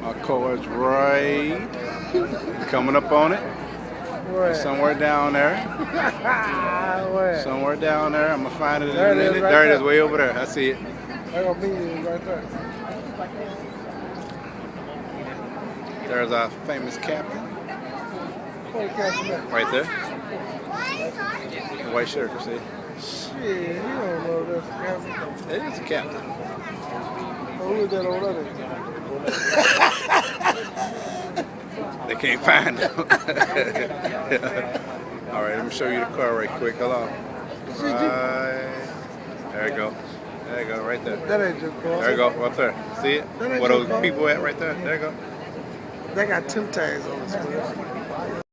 Our car's right. Coming up on it. Somewhere down there. Somewhere down there. I'm going to find it in a minute. There it is, way over there. I see it. They're going to be right there. There's our famous captain. Right there. The white shirt, you see? Shit, you don't know that's a captain. It is a captain. Who is that over there? They can't find him. All right, let me show you the car right quick. Hold on. Right. There you go. There you go, right there. That ain't just car. There you go, right there. See it? Where those people at right there? There you go. They got 2 tags on this.